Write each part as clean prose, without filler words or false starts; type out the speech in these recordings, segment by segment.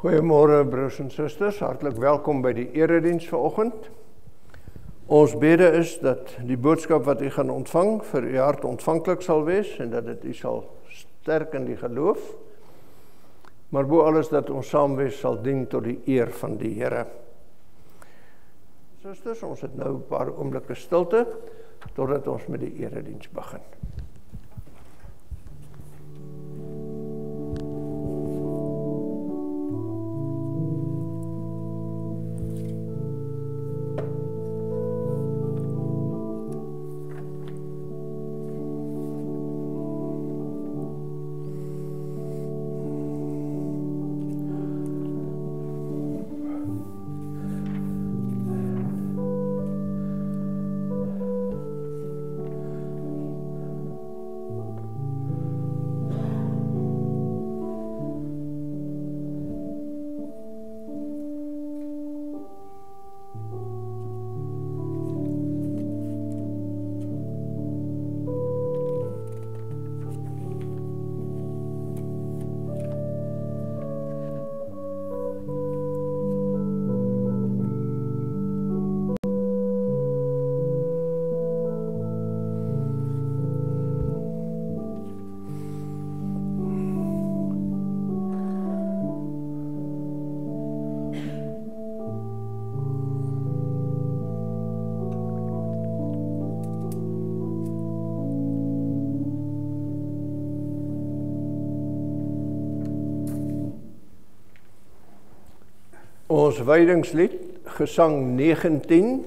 Goeiemôre broers en susters, hartlik welkom by die erediens vanoggend. Ons bede is dat die boodskap wat u gaan ontvang vir u hart ontvanklik sal wees en dat dit u sal sterk in die geloof, maar bo alles dat ons saam wees sal dien tot die eer van die Here. Susters, ons het nou 'n paar oomblikke stilte totdat ons met die erediens begin. Ons wydingslied, gesang 19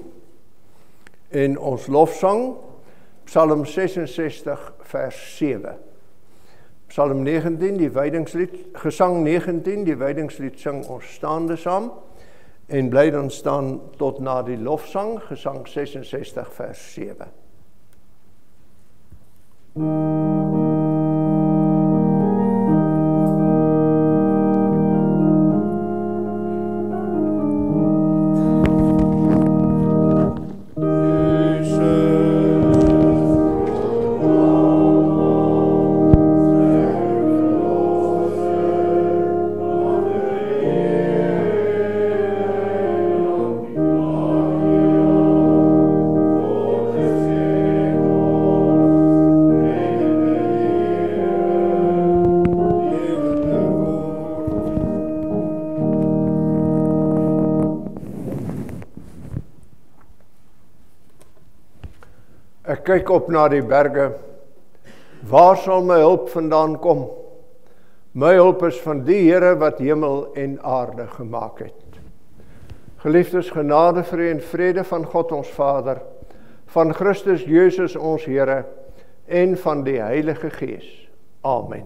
en ons lofsang, Psalm 66 vers 7. Psalm 19, die wydingslied, gesang 19, die wydingslied sing ons staande saam en bly dan staan tot na die lofsang, gesang 66 vers 7. Ek kyk op na die berge, waar sal my hulp vandaan kom? My hulp is van die Here wat hemel en aarde gemaak het. Geliefdes, genade vir u en vrede van God ons Vader, van Christus Jesus ons Here en van die Heilige Gees. Amen.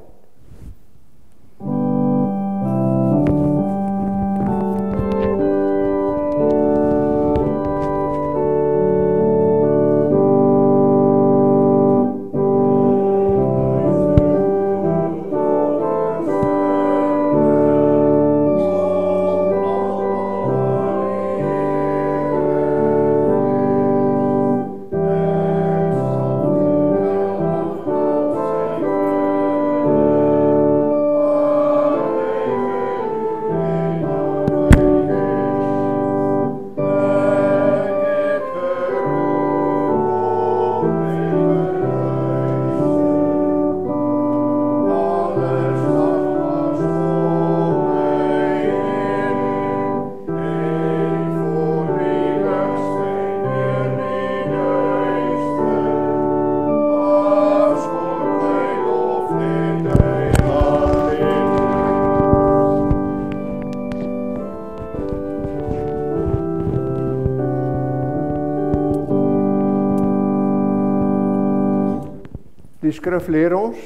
Die skrif leer ons,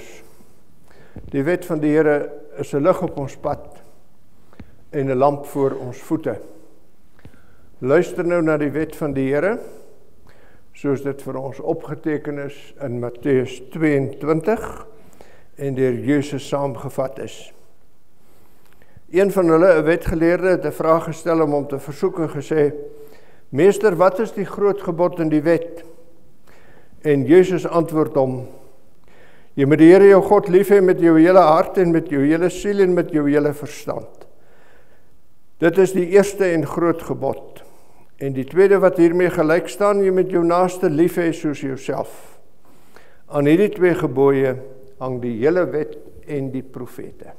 die wet van die Here is 'n lig op ons pad en 'n lamp voor ons voete. Luister nou na die wet van die Here, soos dit vir ons opgeteken is in Matteus 22 en deur Jesus saamgevat is. Een van hulle, 'n wetgeleerde, het 'n vraag gestel om hom te versoek en gesê: "Meester, wat is die groot gebod in die wet?" En Jesus antwoord hom: "Jy moet die Here jou God lief hê met jou hele hart en met jou hele siel en met jou hele verstand. Dit is die eerste en groot gebod. En die tweede wat hiermee gelyk staan, jy moet jou naaste lief hê soos jouself. Aan hierdie 2 gebooie hang die hele wet en die profete.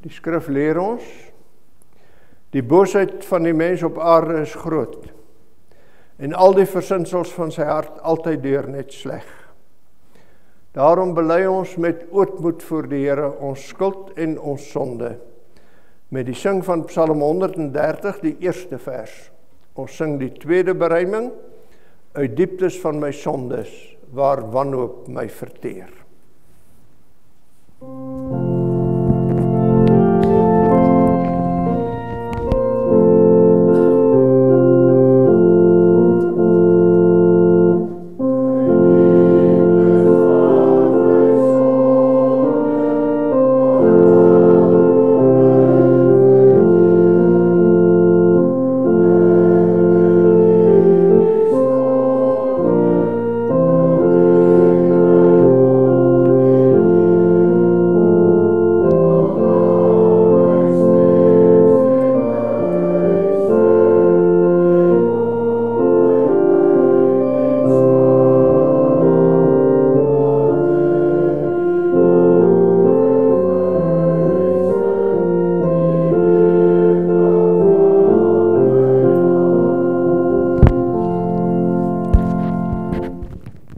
Die skrif leer ons, die boosheid van die mens op aarde is groot, en al die versinsels van sy hart altyd deur net sleg. Daarom bely ons met ootmoed voor die Here ons skuld en ons sonde, met die sing van Psalm 130, die eerste vers. Ons sing die tweede beruiming, uit dieptes van my sondes, waar wanhoop my verteer.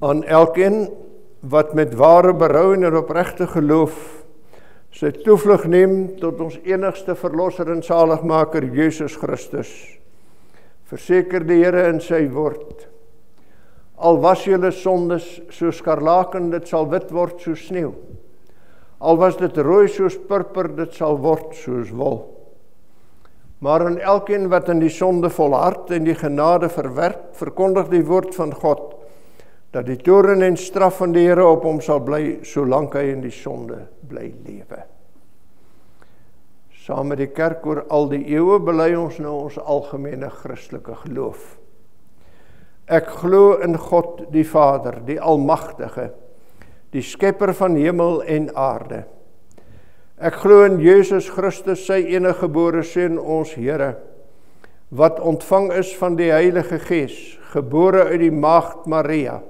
Aan elkeen wat met ware berou en opregte geloof sy toevlug neem tot ons enigste verlosser en zaligmaker Jesus Christus, verseker die Here in sy woord, al was julle sondes so skarlaken, dit sal wit word soos sneeu, al was dit rooi soos purper, dit sal word soos wol. Maar aan elkeen wat in die sonde volhard en die genade verwerp, verkondig die woord van God, dat die toorn en straf van die Here op hom sal bly, solank hy in die sonde bly lewe. Saam met die kerk oor al die eeue bely ons nou ons algemene Christelike geloof. Ek glo in God die Vader, die Almagtige, die Skepper van hemel en aarde. Ek glo in Jesus Christus, sy enige gebore Seun, ons Here, wat ontvang is van die Heilige Gees, gebore uit die maagd Maria,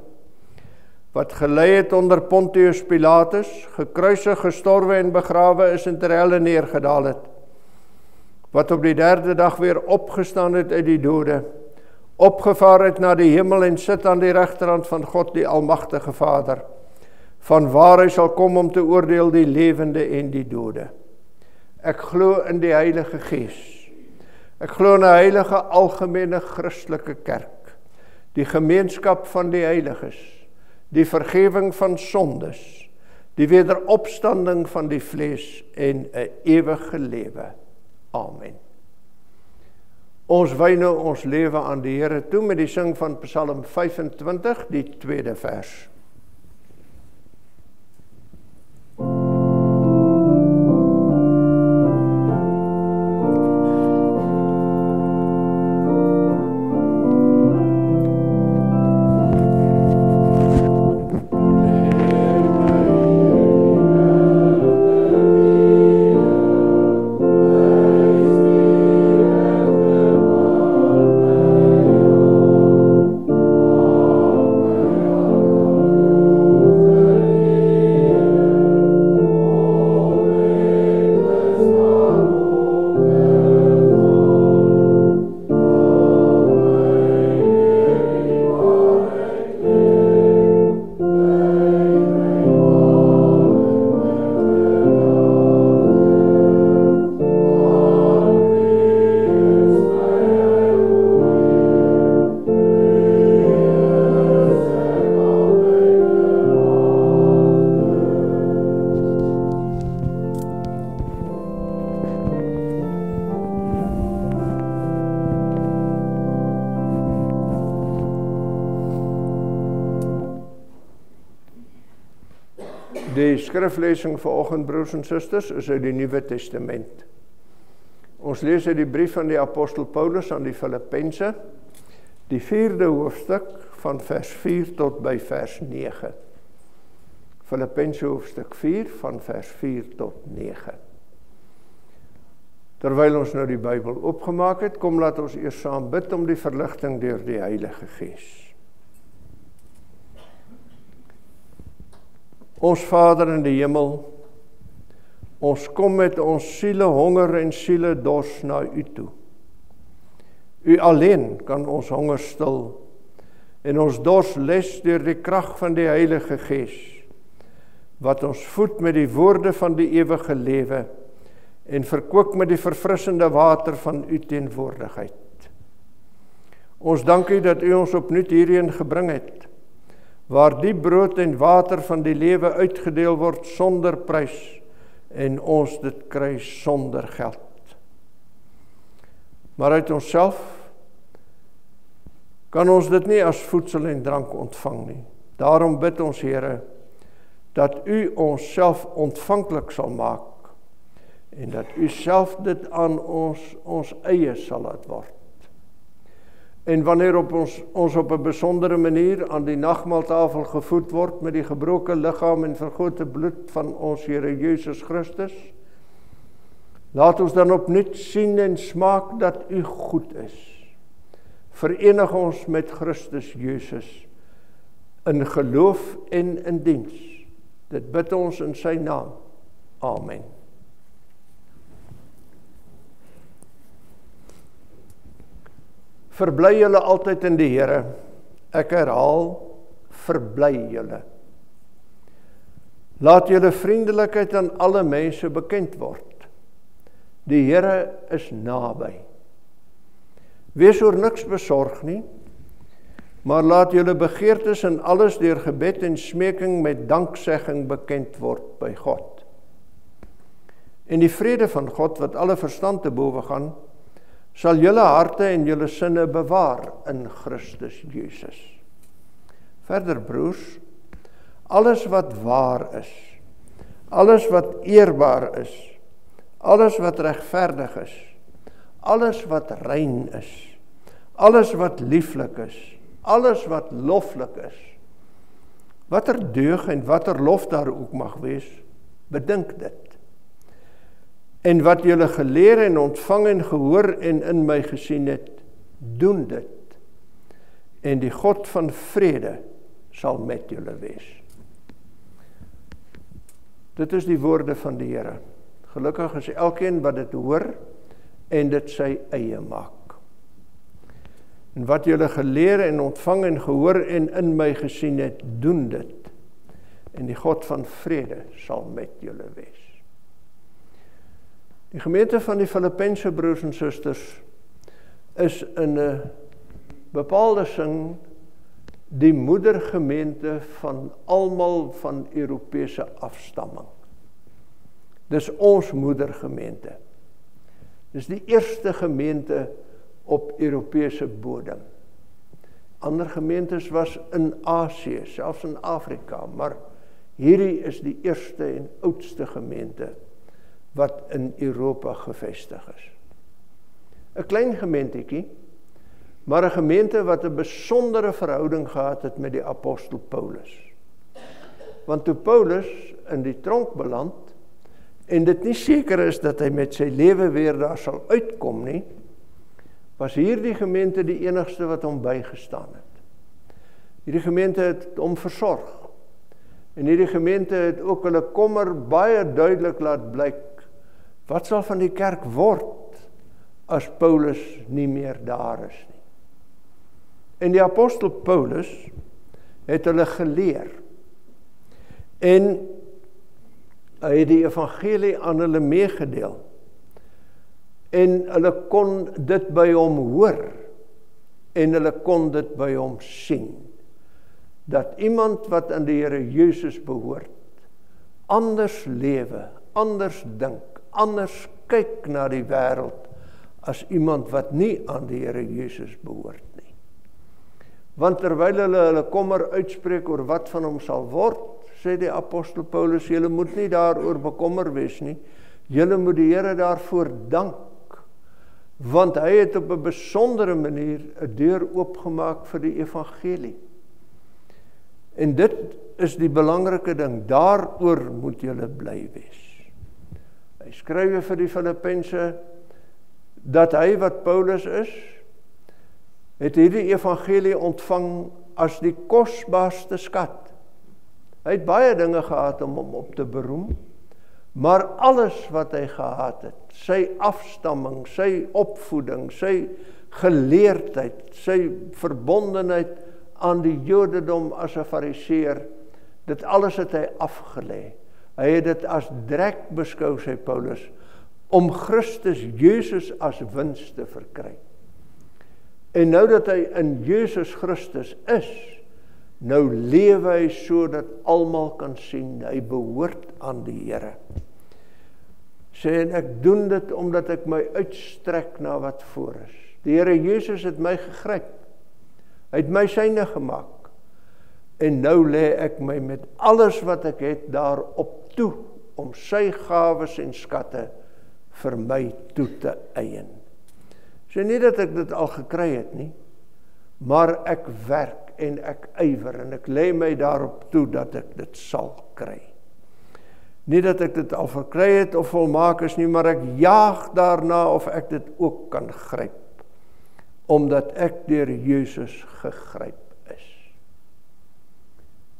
wat gelei het onder Pontius Pilatus, gekruisig, gestorwe en begrawe is en ter helle neergedaal het, wat op die 3de dag weer opgestaan het uit die dode, opgevaar het na die hemel en sit aan die regterhand van God die Almagtige Vader, van waar hy sal kom om te oordeel die lewende en die dode. Ek glo in die Heilige Gees. Ek glo in 'n heilige algemene Christelike kerk, die gemeenskap van die heiliges, die vergewing van sondes, die wederopstanding van die vlees en 'n ewige lewe. Amen. Ons wy nou ons lewe aan die Here toe met die sing van Psalm 25, die tweede vers. Die skriflesing vanoggend, broers en susters, is uit die Nuwe Testament. Ons lees uit die brief van die apostel Paulus aan die Filippense, die 4de hoofstuk van vers 4 tot by vers 9. Filippense hoofstuk 4 van vers 4 tot 9. Terwyl ons nou die Bybel oopgemaak het, kom laat ons eers saam bid om die verligting deur die Heilige Gees. Ons Vader in die hemel, ons kom met ons siele honger en siele dors na U toe. U alleen kan ons honger stil en ons dors les deur die krag van die Heilige Gees, wat ons voed met die woorde van die ewige lewe en verkoop met die verfrissende water van U teenwoordigheid. Ons dank U dat U ons opnuut hierheen gebring het, waar die brood en water van die lewe uitgedeel word sonder prys en ons dit kry sonder geld. Maar uit onsself kan ons dit nie as voedsel en drank ontvang nie. Daarom bid ons, Here, dat U ons self ontvanklik sal maak en dat U self dit aan ons eie sal laat word. En wanneer ons op 'n besondere manier aan die nagmaaltafel gevoed word met die gebroke liggaam en vergote bloed van ons Here Jesus Christus, laat ons dan opnuut sien en smaak dat U goed is. Verenig ons met Christus Jesus in geloof en in diens. Dit bid ons in sy naam. Amen. Verbly julle altyd in die Here. Ek herhaal, verbly julle. Laat julle vriendelikheid aan alle mense bekend word. Die Here is naby. Wees oor niks besorg nie, maar laat julle begeertes in alles deur gebed en smeking met danksegging bekend word by God. En die vrede van God, wat alle verstand te bowe gaan, sal julle harte en julle sinne bewaar in Christus Jesus. Verder, broers, alles wat waar is, alles wat eerbaar is, alles wat regverdig is, alles wat rein is, alles wat lieflik is, alles wat loflik is, watter deug en watter lof daar ook mag wees, bedink dit. En wat julle geleer en ontvang en gehoor en in my gesien het, doen dit. En die God van vrede sal met julle wees. Dit is die woorde van die Here. Gelukkig is elkeen wat dit hoor en dit sy eie maak. En wat julle geleer en ontvang en gehoor en in my gesien het, doen dit. En die God van vrede sal met julle wees. Die gemeente van die Filippense broers en susters is in 'n bepaalde sin die moedergemeente van almal van Europese afstamming. Dis ons moedergemeente. Dis die eerste gemeente op Europese bodem. Ander gemeentes was in Asië, selfs in Afrika, maar hierdie is die eerste en oudste gemeente wat in Europa gevestig is. 'n Klein gemeentetjie, maar 'n gemeente wat 'n besondere verhouding gehad het met die apostel Paulus. Want toe Paulus in die tronk beland, en dit nie seker is dat hy met sy lewe weer daar sal uitkom nie, was hierdie gemeente die enigste wat hom bygestaan het. Hierdie gemeente het hom versorg. En hierdie gemeente het ook hulle kommer baie duidelik laat blyk, wat sal van die kerk word as Paulus nie meer daar is nie. En die apostel Paulus het hulle geleer. En hy het die evangelie aan hulle meegedeel. En hulle kon dit by hom hoor. En hulle kon dit by hom sien. Dat iemand wat aan die Here Jesus behoort, anders lewe, anders dink, anders kyk na die wêreld as iemand wat nie aan die Here Jesus behoort nie. Want terwyl hulle kommer uitspreek oor wat van hom sal word, sê die apostel Paulus, julle moet nie daaroor bekommer wees nie, julle moet die Here daarvoor dank, want hy het op 'n besondere manier 'n deur oopgemaak vir die evangelie. En dit is die belangrike ding, daaroor moet julle bly wees. Hy skryf vir die Filippense, dat hy wat Paulus is, het hierdie evangelie ontvang as die kosbaarste skat. Hy het baie dinge gehad om hom op te beroem, maar alles wat hy gehad het, sy afstamming, sy opvoeding, sy geleerdheid, sy verbondenheid aan die Jodendom as 'n Fariseer, dit alles het hy afgelê. Hy het dit as drek beskou, sê Paulus, om Christus Jesus as wins te verkry. En nou dat hy in Jesus Christus is, nou lewe hy so dat almal kan sien, hy behoort aan die Here. Sê, en ek doen dit omdat ek my uitstrek na wat voor is. Die Here Jesus het my gegryp. Hy het my syne gemaak. En nou lê ek my met alles wat ek het daarop toe, om sy gawes en skatte vir my toe te eien. So nie dat ek dit al gekry het nie, maar ek werk en ek ywer en ek lê my daarop toe dat ek dit sal kry. Nie dat ek dit al verkry het of volmaak is nie, maar ek jaag daarna of ek dit ook kan gryp, omdat ek deur Jesus gegryp is.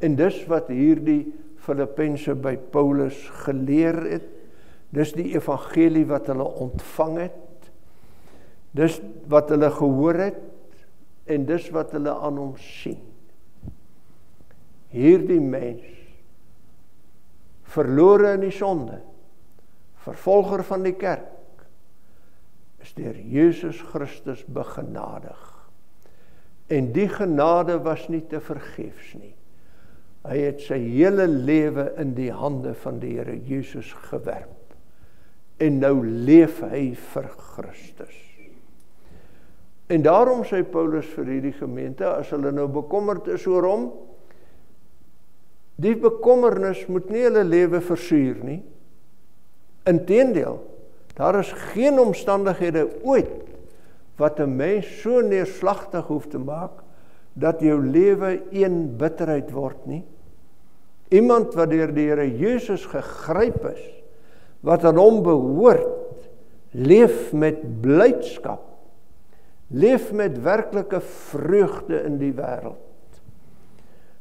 En dis wat hierdie Filippense by Paulus geleer het, dis die evangelie wat hulle ontvang het, dis wat hulle gehoor het, en dis wat hulle aan hom sien. Hierdie mens, verlore in die sonde, vervolger van die kerk, is deur Jesus Christus begenadig. En die genade was nie te vergeefs nie. Hy het sy hele lewe in die hande van die Here Jesus gewerp. En nou leef hy vir Christus. En daarom sê Paulus vir hierdie gemeente, as hulle nou bekommerd is oor hom, die bekommernis moet nie hulle lewe versuur nie. Inteendeel, daar is geen omstandighede ooit wat 'n mens so neerslagtig hoef te maak, dat jou lewe een bitterheid word nie. Iemand wat deur die Here Jesus gegryp is, wat aan hom behoort, leef met blydskap, leef met werklike vreugde in die wêreld.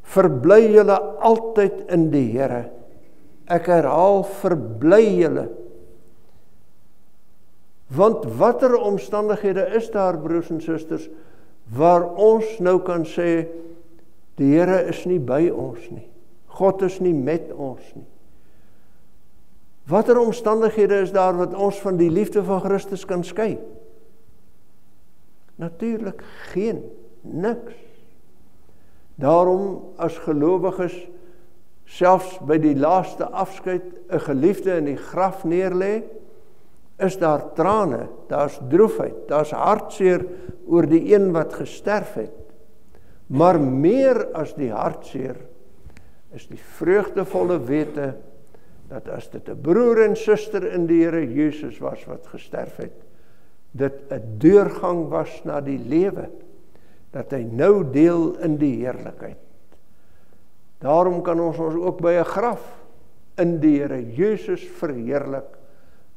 Verbly julle altyd in die Here. Ek herhaal, verbly julle. Want watter omstandighede is daar, broers en susters, waar ons nou kan sê, die Here is nie by ons nie. God is nie met ons nie. Watter omstandighede is daar wat ons van die liefde van Christus kan skei? Natuurlik geen, niks. Daarom as gelowiges selfs by die laaste afskeid 'n geliefde in die graf neerlê, is daar trane, daar's droefheid, daar's hartseer oor die een wat gesterf het. Maar meer as die hartseer is die vreugdevolle wete dat as dit 'n broer en suster in die Here Jesus was wat gesterf het, dit 'n deurgang was na die lewe, dat hy nou deel in die heerlikheid. Daarom kan ons ook by 'n graf in die Here Jesus verheerlik,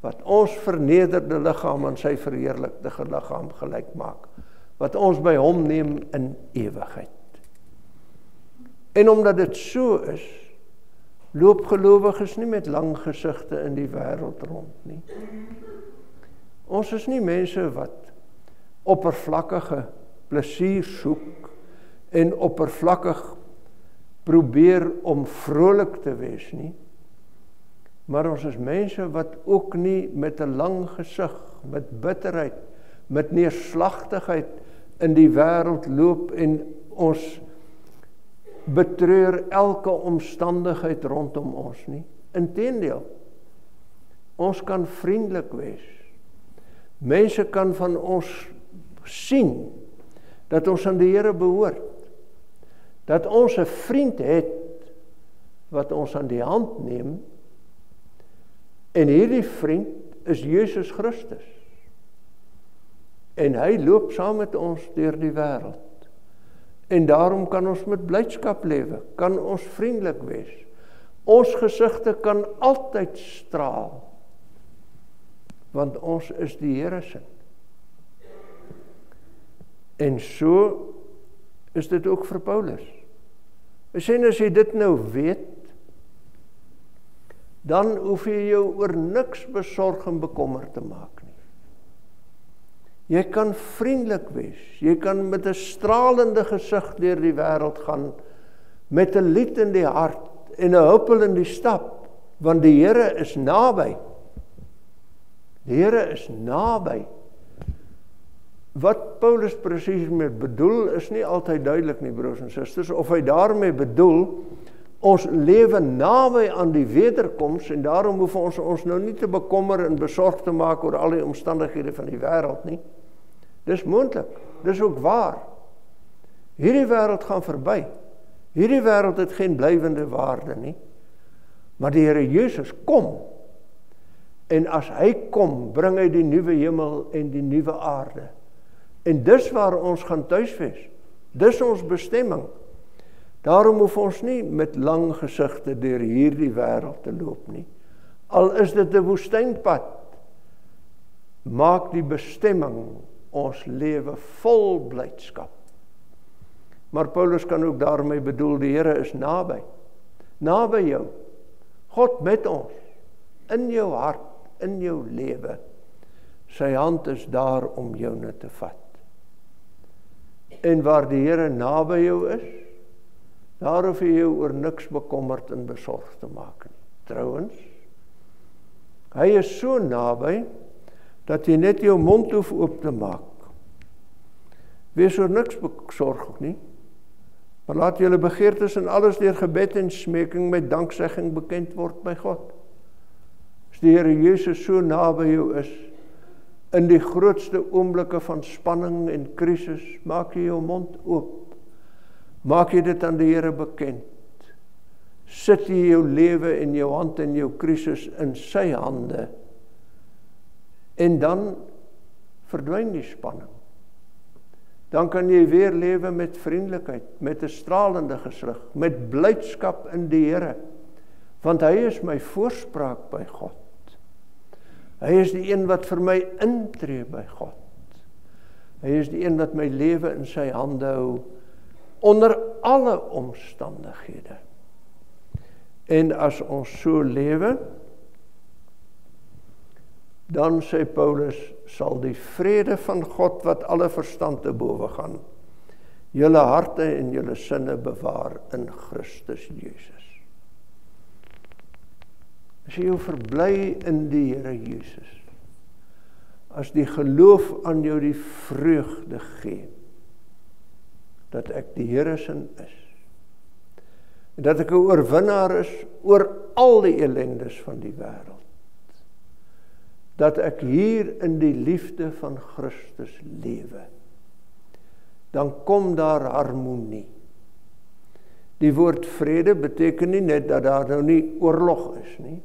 wat ons vernederde liggaam aan sy verheerlikte liggaam gelyk maak, wat ons by hom neem in ewigheid. En omdat dit so is, loop gelowiges nie met lang gesigte in die wêreld rond nie. Ons is nie mense wat oppervlakkige plesier soek en oppervlakkig probeer om vrolik te wees nie. Maar ons is mense wat ook nie met 'n lang gesig, met bitterheid, met neerslagtigheid in die wêreld loop en ons betreur elke omstandigheid rondom ons nie. Inteendeel, ons kan vriendelik wees. Mense kan van ons sien dat ons aan die Here behoort. Dat ons 'n vriend het wat ons aan die hand neem. En hierdie vriend is Jesus Christus. En hy loop saam met ons deur die wêreld. En daarom kan ons met blydskap lewe, kan ons vriendelik wees. Ons gesigte kan altyd straal, want ons is die Here se. En so is dit ook vir Paulus. Hy sê, as jy dit nou weet, dan hoef jy jou oor niks besorg en bekommer te maak nie. Jy kan vriendelik wees, jy kan met 'n stralende gesig deur die wêreld gaan, met 'n lied in die hart en 'n huppel in die stap, want die Here is naby. Die Here is naby. Wat Paulus presies mee bedoel, is nie altyd duidelik nie, broers en susters, of hy daarmee bedoel, ons lewe naby aan die wederkoms, en daarom hoef ons nou nie te bekommer en besorg te maak oor al die omstandighede van die wêreld nie. Dis moontlik, dis ook waar. Hierdie wêreld gaan verby. Hierdie wêreld het geen blywende waarde nie. Maar die Here Jesus kom. En as hy kom, bring hy die nuwe hemel en die nuwe aarde. En dis waar ons gaan tuiswees. Dis ons bestemming. Daarom hoef ons nie met lang gesigte deur hierdie wêreld te loop nie. Al is dit 'n woestynpad, maak die bestemming ons lewe vol blydskap. Maar Paulus kan ook daarmee bedoel, die Here is naby. Naby jou. God met ons. In jou hart, in jou lewe. Sy hand is daar om jou net te vat. En waar die Here naby jou is, daar hoef jy jou oor niks bekommerd en besorg te maak nie. Trouwens, hy is so naby, dat jy net jou mond hoef oop te maak. Wees oor niks besorg nie, maar laat julle begeertes en alles deur gebed en smeking met danksegging bekend word by God. As die Here Jesus so naby jou is, in die grootste oomblikke van spanning en krisis, maak jy jou mond oop. Maak jy dit aan die Here bekend. Sit jy jou lewe en jou hand en jou krisis in sy hande. En dan verdwyn die spanning. Dan kan jy weer lewe met vriendelikheid, met 'n stralende gesig, met blydskap in die Here. Want hy is my voorspraak by God. Hy is die een wat vir my intree by God. Hy is die een wat my lewe in sy hande hou, onder alle omstandighede. En as ons so lewe, dan sê Paulus, sal die vrede van God wat alle verstand te bowe gaan, julle harte en julle sinne bewaar in Christus Jesus. As jy jou verbly in die Here Jesus, as die geloof aan jou die vreugde gee, dat ek die Here sin is, en dat ek 'n oorwinnaar is oor al die ellendes van die wêreld, dat ek hier in die liefde van Christus lewe, dan kom daar harmonie. Die woord vrede beteken nie net dat daar nou nie oorlog is nie.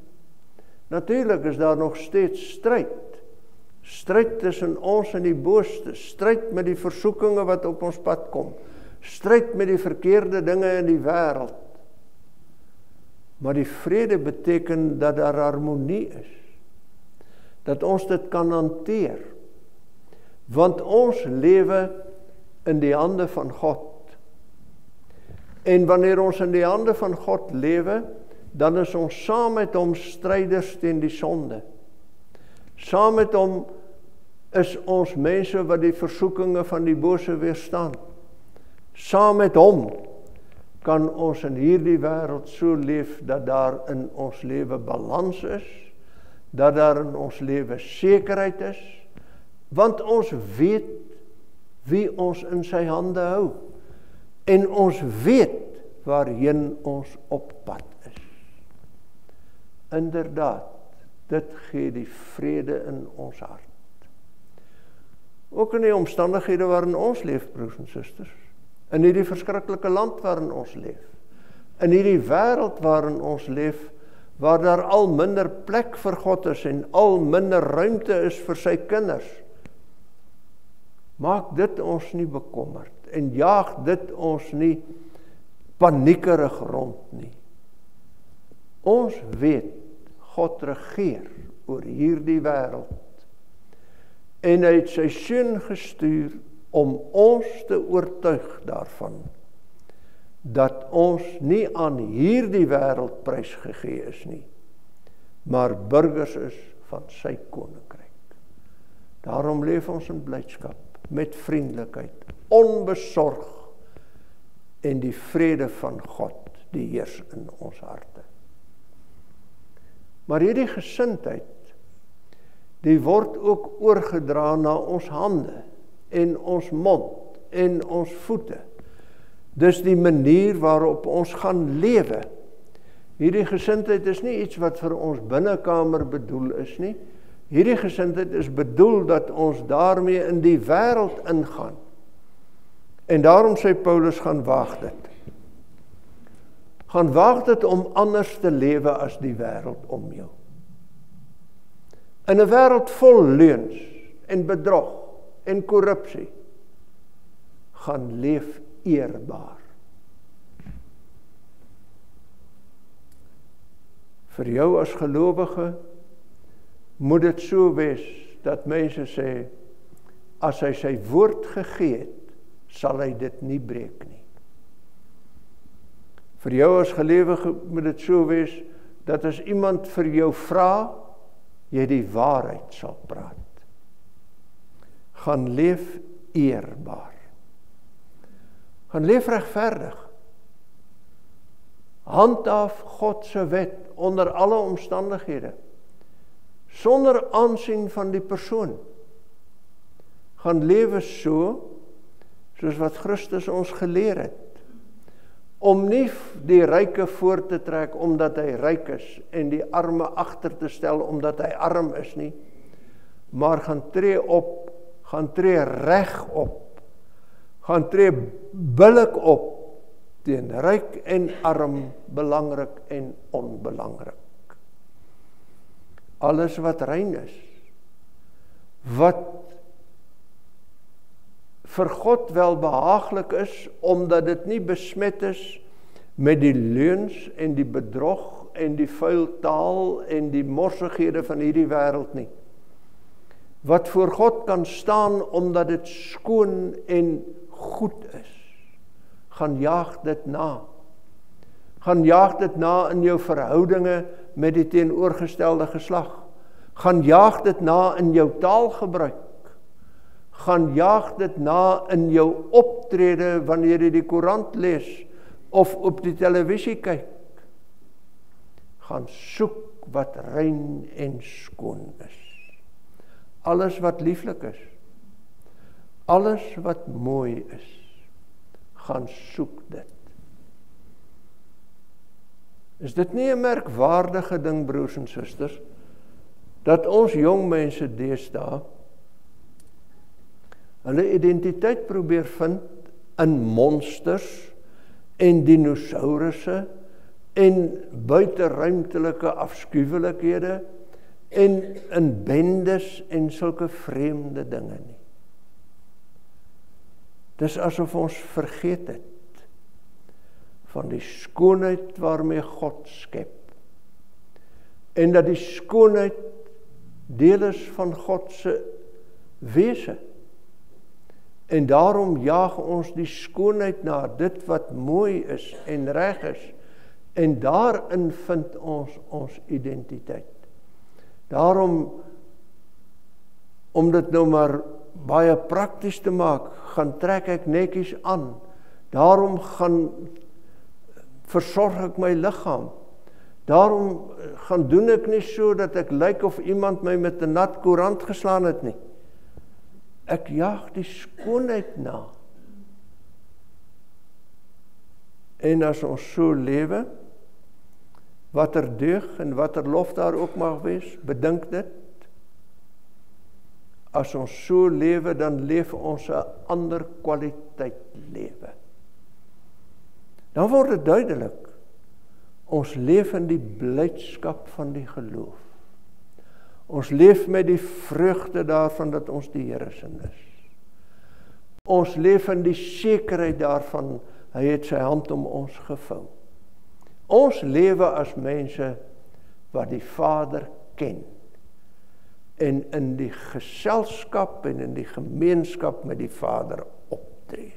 Natuurlik is daar nog steeds stryd. Stryd tussen ons en die booste, stryd met die versoekinge wat op ons pad kom, stryd met die verkeerde dinge in die wêreld. Maar die vrede beteken dat daar harmonie is, dat ons dit kan hanteer, want ons lewe in die hande van God. En wanneer ons in die hande van God lewe, dan is ons saam met hom stryders teen die sonde. Saam met hom is ons mense wat die versoekinge van die bose weerstaan. Saam met hom kan ons in hierdie wêreld so leef dat daar in ons lewe balans is, dat daar in ons lewe sekerheid is, want ons weet wie ons in sy hande hou, en ons weet waarheen ons op pad is. Inderdaad, dit gee die vrede in ons hart. Ook in die omstandighede waarin ons leef, broers en susters, in hierdie verskriklike land waarin ons leef, in hierdie wêreld waarin ons leef, waar daar al minder plek vir God is en al minder ruimte is vir sy kinders, maak dit ons nie bekommerd en jaag dit ons nie paniekerig rond nie. Ons weet God regeer oor hierdie wêreld en hy het sy seun gestuur om ons te oortuig daarvan, dat ons nie aan hierdie wêreld prysgegee is nie, maar burgers is van sy koninkryk. Daarom leef ons in blydskap, met vriendelikheid, onbesorg, en die vrede van God, die heers in ons harte. Maar hierdie gesindheid, die word ook oorgedra na ons hande, en ons mond, en ons voete. Dis die manier waarop ons gaan lewe. Hierdie gesindheid is nie iets wat vir ons binnekamer bedoel is nie. Hierdie gesindheid is bedoel dat ons daarmee in die wêreld ingaan. En daarom sê Paulus, gaan waag dit. Gaan waag dit om anders te lewe as die wêreld om jou. In 'n wêreld vol leuns en bedrog en korrupsie, gaan leef eerbaar. Vir jou as gelowige moet dit so wees dat mense sê, as hy sy woord gegee het, sal hy dit nie breek nie. Vir jou as gelowige moet dit so wees dat as iemand vir jou vra, jy die waarheid sal praat. Gaan leef eerbaar. Gaan leef regverdig. Handhaaf God se wet onder alle omstandighede, sonder aansien van die persoon. Gaan lewe soos wat Christus ons geleer het, om nie die ryke voor te trek omdat hy ryk is, en die arme agter te stel omdat hy arm is nie, maar gaan tree op, gaan tree reg op, gaan tree billik op, teen ryk en arm, belangrik en onbelangrik. Alles wat rein is, wat vir God wel behaaglik is, omdat dit nie besmet is met die leuns en die bedrog en die vuil taal en die morsighede van hierdie wêreld nie. Wat voor God kan staan omdat dit skoon en goed is. Gaan jaag dit na. Gaan jaag dit na in jou verhoudinge met die teenoorgestelde geslag. Gaan jaag dit na in jou taalgebruik. Gaan jaag dit na in jou optrede wanneer jy die koerant lees of op die televisie kyk. Gaan soek wat rein en skoon is. Alles wat lieflik is, alles wat mooi is, gaan soek dit. Is dit nie 'n merkwaardige ding, broers en susters, dat ons jong mense deesdae hulle identiteit probeer vind in monsters en dinosourusse en buiteruimtelike afskuwelikhede en in bendes en sulke vreemde dinge nie. Dis asof ons vergeet het van die skoonheid waarmee God skep. En dat die skoonheid deel is van God se wese. En daarom jaag ons die skoonheid na, dit wat mooi is en reg is. En daarin vind ons identiteit. Daarom, om dit nou maar baie prakties te maak, gaan trek ek netjies aan. Daarom versorg ek my liggaam. Daarom gaan doen ek nie so dat ek lyk of iemand my met 'n nat koerant geslaan het nie. Ek jaag die skoonheid na. En as ons so lewe, watter deug en watter lof daar ook mag wees, bedink dit. As ons so lewe, dan leef ons 'n ander kwaliteit lewe. Dan word dit duidelik, ons leef in die blydskap van die geloof. Ons leef met die vreugde daarvan dat ons die Here se is. Ons leef in die sekerheid daarvan, hy het sy hand om ons gevou. Ons lewe as mense wat die Vader ken. en in die geselskap en in die gemeenskap met die Vader optree.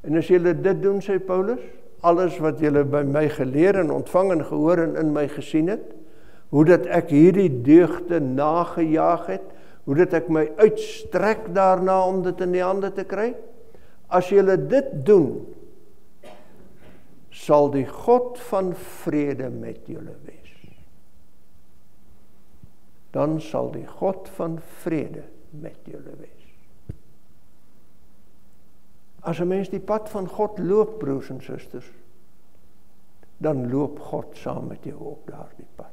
En as julle dit doen, sê Paulus, alles wat julle by my geleer en ontvang en gehoor en in my gesien het, hoe dat ek hierdie deugde nagejaag het, hoe dat ek my uitstrek daarna om dit in die hande te kry, as julle dit doen, sal die God van vrede met julle wees. Dan sal die God van vrede met julle wees. As 'n mens die pad van God loop, broers en susters, dan loop God saam met jou op daardie pad.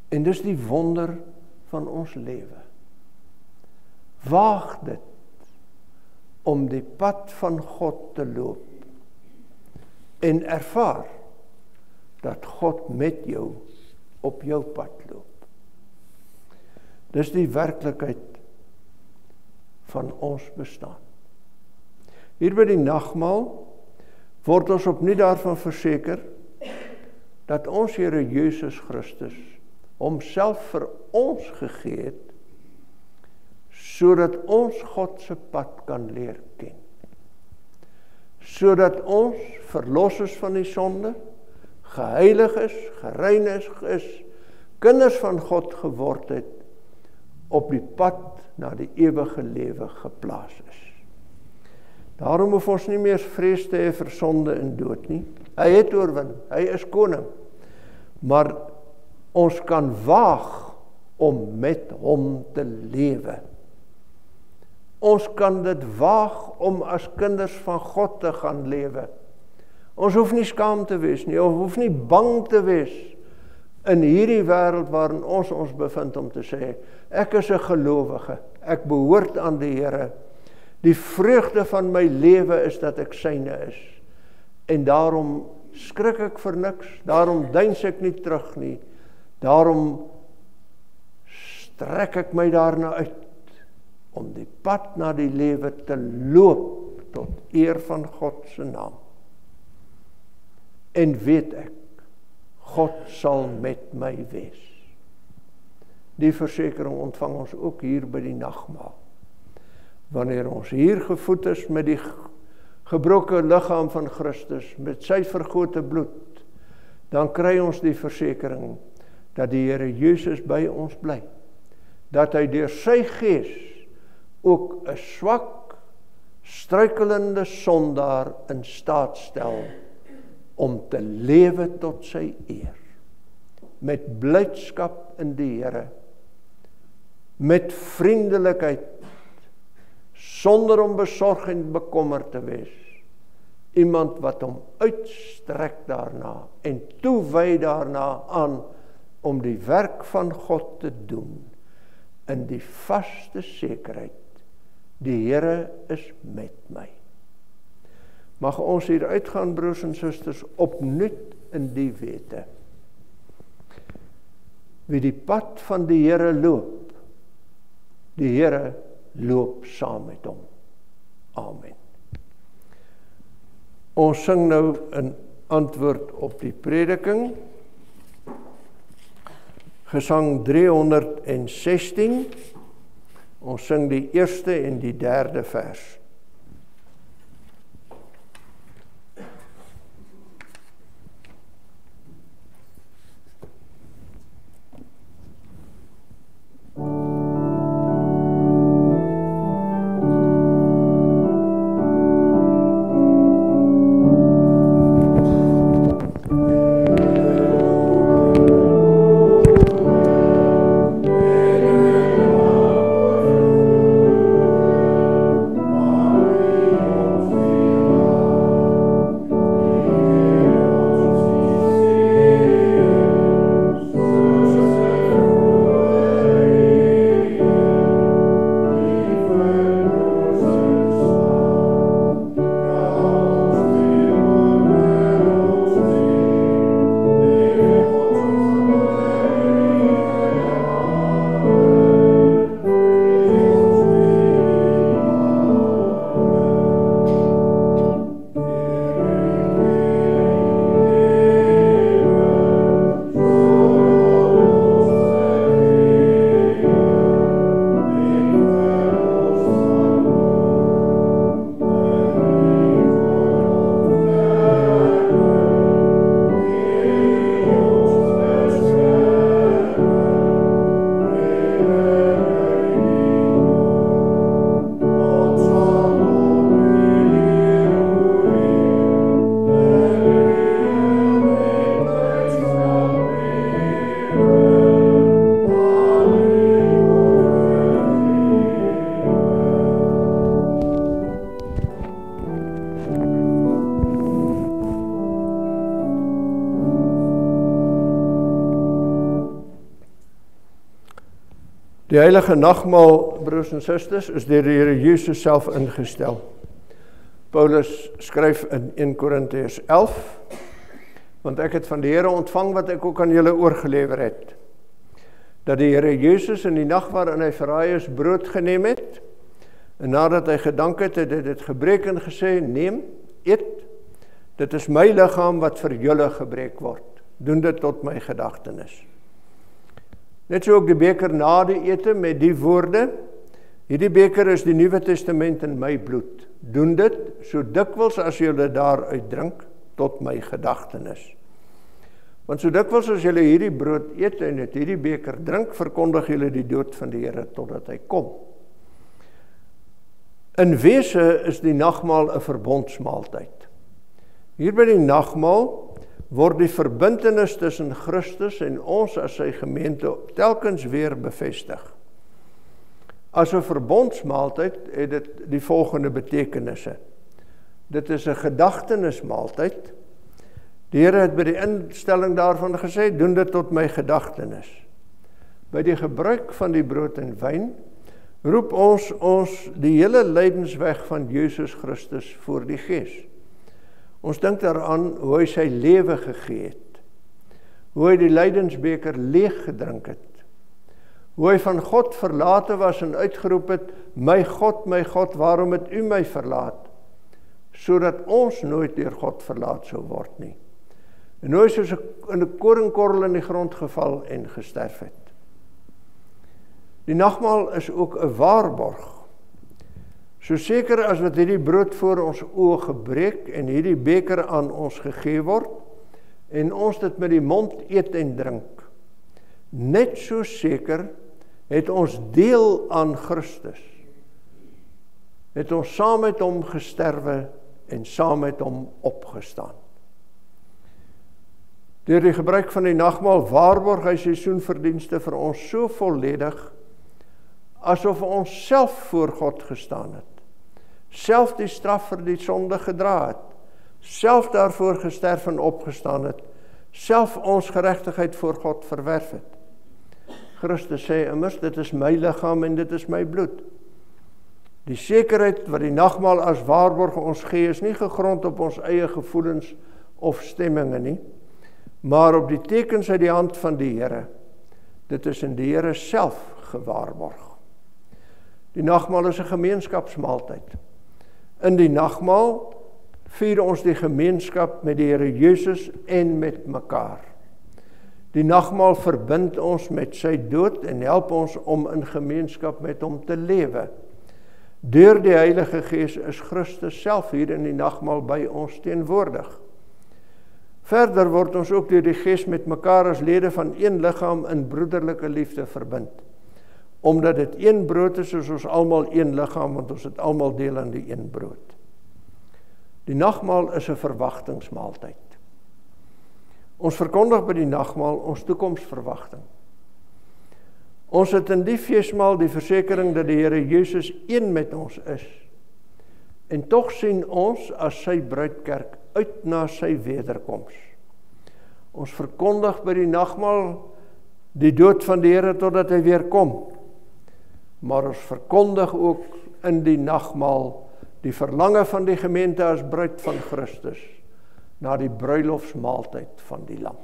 En dis die wonder van ons lewe. Waag dit om die pad van God te loop en ervaar dat God met jou op jou pad loop. Dis die werklikheid van ons bestaan. Hier by die nagmaal word ons opnuut daarvan verseker dat ons Here Jesus Christus homself vir ons gegee het, sodat ons God se pad kan leer ken. Sodat ons verlos is van die sonde, geheilig is, gereinig is, kinders van God geword het, op die pad na die ewige lewe geplaas is. Daarom hoef ons nie meer vrees te hê vir sonde en dood nie. Hy het oorwin, hy is koning. Maar ons kan waag om met hom te lewe. Ons kan dit waag om as kinders van God te gaan lewe. Ons hoef nie skaam te wees nie, ons hoef nie bang te wees in hierdie wêreld waarin ons bevind om te sê, ek is 'n gelowige, ek behoort aan die Here. Die vreugde van my lewe is dat ek syne is. En daarom skrik ek vir niks, daarom deins ek nie terug nie, daarom strek ek my daarna uit om die pad na die lewe te loop tot eer van God se naam. En weet ek, God sal met my wees. Die versekering ontvang ons ook hier by die nagmaal. Wanneer ons hier gevoed is met die gebroke liggaam van Christus, met sy vergote bloed, dan kry ons die versekering dat die Here Jesus by ons bly. Dat hy deur sy gees ook 'n swak, struikelende sondaar in staat stel om te lewe tot sy eer. Met blydskap in die Here, met vriendelikheid, sonder om besorg en bekommerd te wees. Iemand wat hom uitstrek daarna en toewy daarna aan om die werk van God te doen in die vaste sekerheid, die Here is met my. Mag ons hier uitgaan, broers en susters, opnuut in die wete. Wie die pad van die Here loop, die Here loop saam met hom. Amen. Ons sing nou in antwoord op die prediking, Gesang 316, ons sing die eerste en die derde vers. Wow. Die heilige nagmaal, broers en susters, is deur die Here Jesus self ingestel. Paulus skryf in 1 Korintiërs 11, want ek het van die Here ontvang wat ek ook aan julle oorgelewer het, dat die Here Jesus in die nag waarin hy verraai is, brood geneem het, en nadat hy gedank het, het hy dit gebreek en gesê, neem, eet, dit is my liggaam wat vir julle gebreek word, doen dit tot my gedagtenis. Net so ook die beker na die ete met die woorde, hierdie beker is die Nuwe Testament in my bloed, doen dit so dikwels as julle daaruit drink, tot my gedagtenis. Want so dikwels as julle hierdie brood eet en uit hierdie beker drink, verkondig julle die dood van die Here totdat hy kom. In wese is die nagmaal 'n verbondsmaaltyd. Hier by die nagmaal word die verbintenis tussen Christus en ons as sy gemeente telkens weer bevestig. As 'n verbondsmaaltyd het dit die volgende betekenisse. Dit is 'n gedagtenismaaltyd. Die Here het by die instelling daarvan gesê, doen dit tot my gedagtenis. By die gebruik van die brood en wyn, roep ons die hele lydensweg van Jesus Christus voor die Gees. Ons dink daaraan hoe hy sy lewe gegee het, hoe hy die lydensbeker leeg gedrink het, hoe hy van God verlate was en uitgeroep het, my God, waarom het u my verlaat? Sodat ons nooit deur God verlaat sou word nie. En hoe hy soos in 'n koringkorrel in die grond geval en gesterf het. Die nagmaal is ook 'n waarborg. So seker as wat hierdie brood voor ons oë gebreek en hierdie beker aan ons gegee word, en ons dit met die mond eet en drink, net so seker het ons deel aan Christus, het ons saam met hom gesterwe en saam met hom opgestaan. Deur die gebruik van die nagmaal waarborg hy seisoenverdienste vir ons so volledig, asof ons self voor God gestaan het, self die straf vir die sonde gedra het, self daarvoor gesterf en opgestaan het, self ons geregtigheid voor God verwerf het. Christus sê immers, dit is my liggaam en dit is my bloed. Die sekerheid wat die nagmaal as waarborg ons gee, is nie gegrond op ons eie gevoelens of stemminge nie, maar op die tekens uit die hand van die Here. Dit is in die Here self gewaarborg. Die nagmaal is 'n gemeenskapsmaaltyd. In die nagmaal vier ons die gemeenskap met die Here Jesus en met mekaar. Die nagmaal verbind ons met sy dood en help ons om in gemeenskap met hom te lewe. Deur die Heilige Gees is Christus self hier in die nagmaal by ons teenwoordig. Verder word ons ook deur die Gees met mekaar as lede van een liggaam in broederlike liefde verbind. Omdat dit een brood is ons almal een liggaam, want ons het almal deel aan die een brood. Die nagmaal is 'n verwagtingsmaaltyd. Ons verkondig by die nagmaal ons toekomsverwagting. Ons het in die feesmaal die versekering dat die Here Jesus een met ons is. En tog sien ons as sy bruidkerk uit na sy wederkoms. Ons verkondig by die nagmaal die dood van die Here totdat hy weer kom. Maar ons verkondig ook in die nagmaal die verlange van die gemeente as bruid van Christus na die bruilofsmaaltyd van die lam.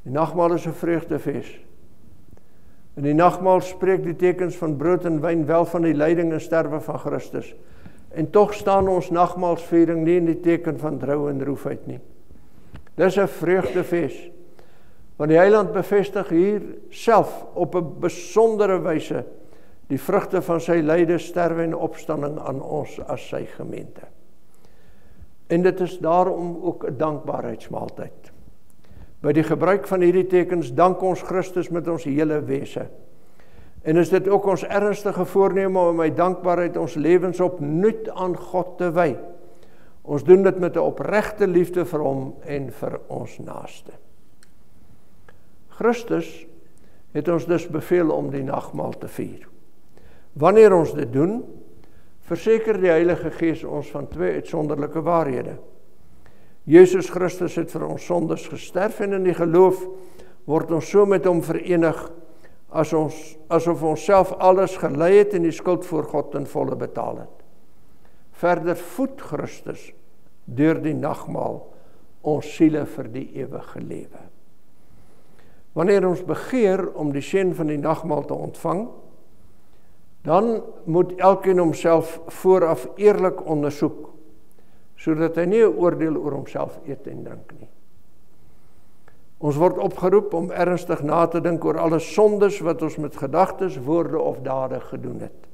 Die nagmaal is 'n vreugdefees. In die nagmaal spreek die tekens van brood en wyn wel van die lyding en sterwe van Christus. En tog staan ons nagmaalsviering nie in die teken van trou en roefheid nie. Dis 'n vreugdefees. Want die Heiland bevestig hier self op 'n besondere wyse die vrugte van sy lyde, sterwe en opstanding aan ons as sy gemeente. En dit is daarom ook 'n dankbaarheidsmaaltyd. By die gebruik van hierdie tekens dank ons Christus met ons hele wese. En is dit ook ons ernstige voorneme om my dankbaarheid ons lewens opnuut aan God te wy. Ons doen dit met 'n opregte liefde vir hom en vir ons naaste. Christus het ons dus beveel om die nagmaal te vier. Wanneer ons dit doen, verseker die Heilige Gees ons van twee uitsonderlike waarhede. Jesus Christus het vir ons sondes gesterf en in die geloof word ons so met hom verenig asof ons self alles gelei het en die skuld voor God ten volle betaal het. Verder voed Christus deur die nagmaal ons siele vir die ewige lewe. Wanneer ons begeer om die seën van die nagmaal te ontvang, dan moet elkeen homself vooraf eerlik ondersoek, sodat hy nie 'n oordeel oor homself eet en drink nie. Ons word opgeroep om ernstig na te dink oor alle sondes wat ons met gedagtes, woorde of dade gedoen het.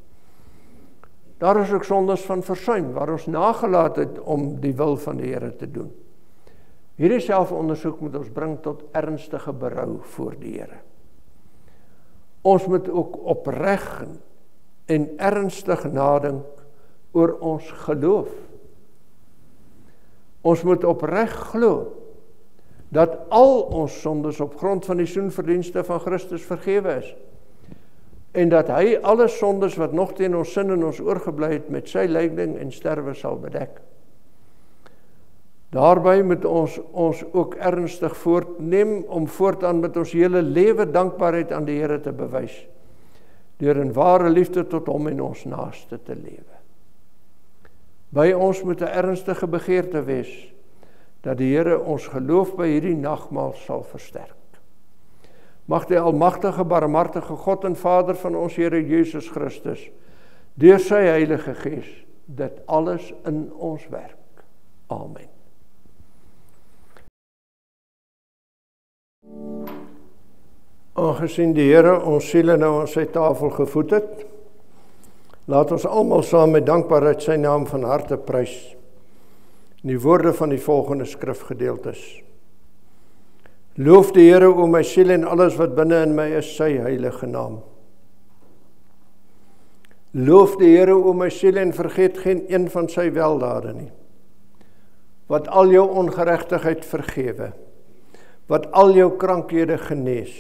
Daar is ook sondes van versuim, waar ons nagelaat het om die wil van die Here te doen. Hierdie selfondersoek moet ons bring tot ernstige berou voor die Here. Ons moet ook opreg en ernstig nadink oor ons geloof. Ons moet opreg glo dat al ons sondes op grond van die soenverdienste van Christus vergewe is, en dat hy alle sondes wat nog teen ons sin en ons oorgebly het met sy lyding en sterwe sal bedek. Daarby moet ons ook ernstig voortneem om voortaan met ons hele lewe dankbaarheid aan die Here te bewys, deur in ware liefde tot hom en ons naaste te lewe. By ons moet 'n ernstige begeerte wees dat die Here ons geloof by hierdie nagmaal sal versterk. Mag die almagtige, barmhartige God en Vader van ons Here Jesus Christus deur sy Heilige Gees dit alles in ons werk. Amen. Aangesien die Here ons siele nou aan sy tafel gevoed het, laat ons almal saam met dankbaarheid sy naam van harte prys in die woorde van die volgende skrifgedeeltes. Loof die Here, o my siel, en alles wat binne in my is, sy heilige naam. Loof die Here, o my siel, en vergeet geen een van sy weldade nie, wat al jou ongeregtigheid vergewe, wat al jou krankhede genees,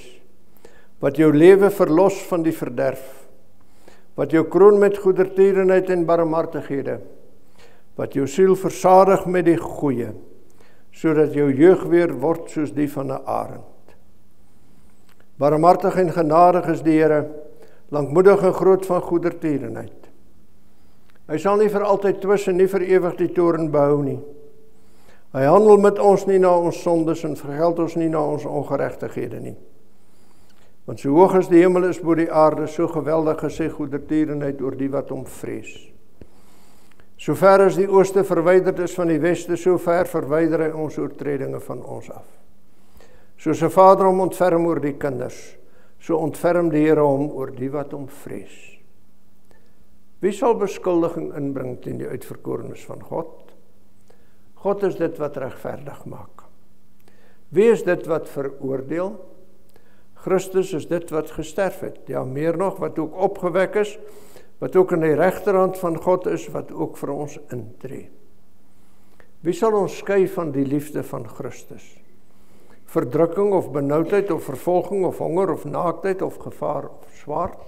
wat jou lewe verlos van die verderf, wat jou kroon met goedertierenheid en barmhartighede, wat jou siel versadig met die goeie, sodat jou jeug weer word soos die van 'n arend. Barmhartig en genadig is die Here, lankmoedig en groot van goedertierenheid. Hy sal nie vir altyd twis en nie vir ewig die toorn behou nie. Hy handel met ons nie na ons sondes en vergeld ons nie na ons ongeregtighede nie. Want so hoog as die hemel is bo die aarde, so geweldig is sy goedertierenheid oor die wat hom vrees. So ver as die ooste verwyderd is van die weste, so ver verwyder hy ons oortredinge van ons af. Soos 'n vader hom ontferm oor die kinders, so ontferm die Here hom oor die wat hom vrees. Wie sal beskuldiging inbring teen die uitverkorenes van God? God is dit wat regverdig maak. Wie is dit wat veroordeel? Christus is dit wat gesterf het, ja meer nog, wat ook opgewek is, wat ook in die regterhand van God is, wat ook vir ons intree. Wie sal ons skei van die liefde van Christus? Verdrukking of benoudheid of vervolging of honger of naaktheid of gevaar of swaard?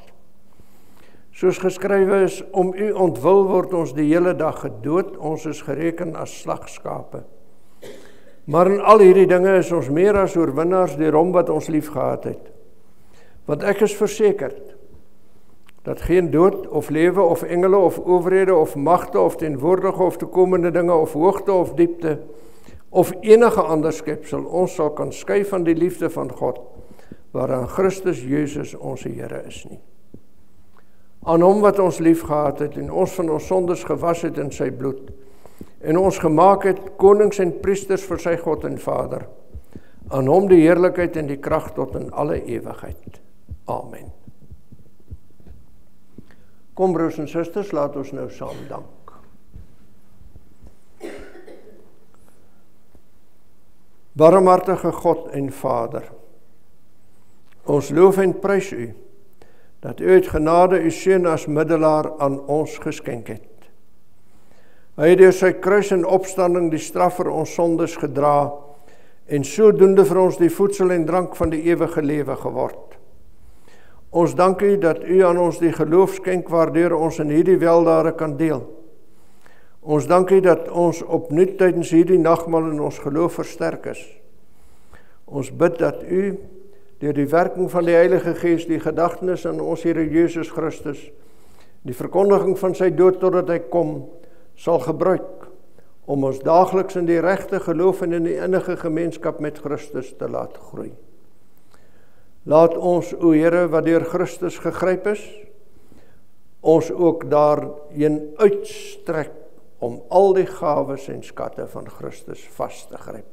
Soos geskrywe is, om u ontwil word ons die hele dag gedood, ons is gereken as slagskape. Maar in al hierdie dinge is ons meer as oorwinnaars deur hom wat ons lief gehad het. Want ek is versekerd dat geen dood of lewe of engele of owerhede of magte of teenwoordige of toekomende dinge of hoogte of diepte of enige ander skepsel ons sal kan skei van die liefde van God, waaraan Christus Jesus onze Here is nie. Aan hom wat ons lief gehad het en ons van ons sondes gewas het in sy bloed, en ons gemaak het konings en priesters vir sy God en Vader. Aan hom die heerlikheid en die krag tot in alle ewigheid. Amen. Kom broers en susters, laat ons nou saam dank. Barmhartige God en Vader, ons loof en prys u, dat u uit genade u seun as middelaar aan ons geskenk het. Hy het deur sy kruis en opstanding die straf vir ons sondes gedra en sodoende vir ons die voedsel en drank van die ewige lewe geword. Ons dank u dat u aan ons die geloof skenk waardeur ons in hierdie weldade kan deel. Ons dank u dat ons opnuut tydens hierdie nagmaal in ons geloof versterk is. Ons bid dat u deur die werking van die Heilige Gees, die gedagtenis aan ons Here Jesus Christus, die verkondiging van sy dood totdat hy kom, sal gebruik om ons daagliks in die regte geloof en in die innige gemeenskap met Christus te laat groei. Laat ons, o Here, wat deur Christus gegryp is, ons ook daarheen uitstrek om al die gawes en skatte van Christus vas te gryp.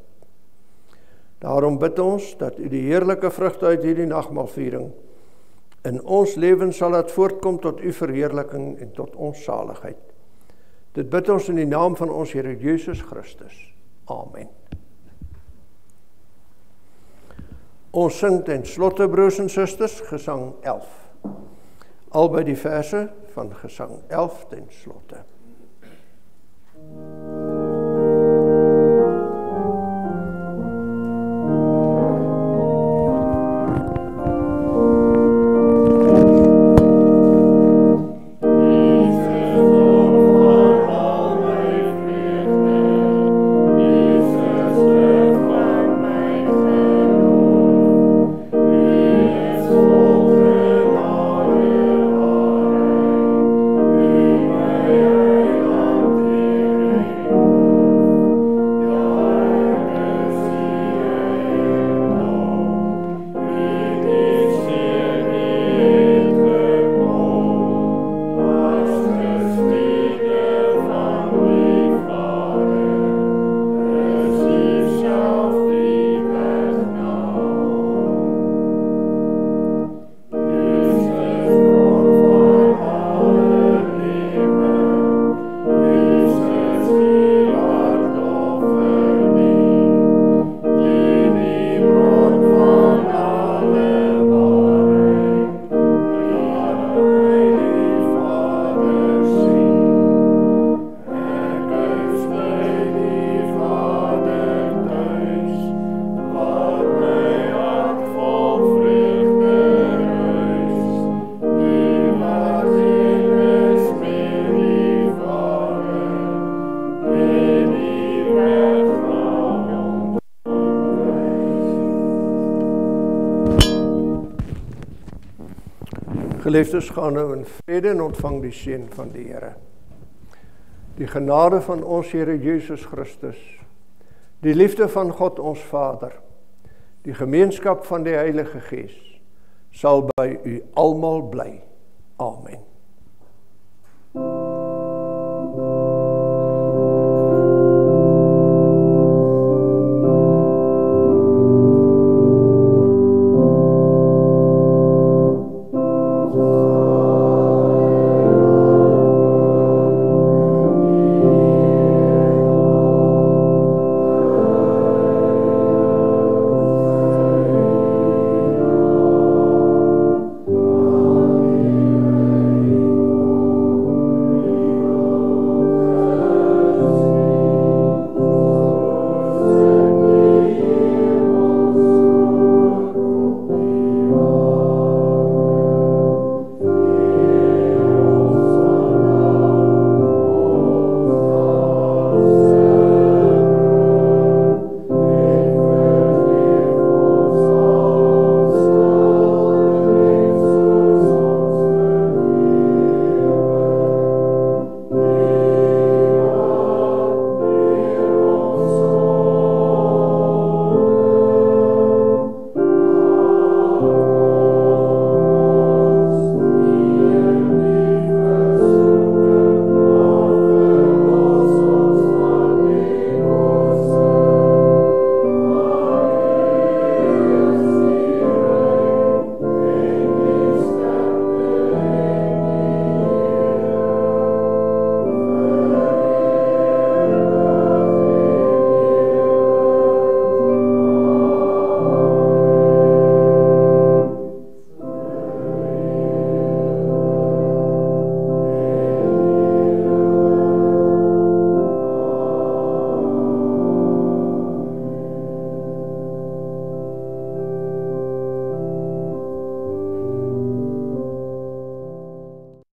Daarom bid ons dat u die heerlike vrugte uit hierdie nagmaalviering in ons lewens sal laat voortkom tot u verheerliking en tot ons saligheid. Dit bid ons in die naam van ons Here Jesus Christus. Amen. Ons sing ten slotte, broers en susters, gesang 11. Albei die verse van gesang 11 ten slotte. Geliefdes, gaan nou in vrede en ontvang die seën van die Here. Die genade van ons Here Jesus Christus, die liefde van God ons Vader, die gemeenskap van die Heilige Gees, sal by u almal bly. Amen.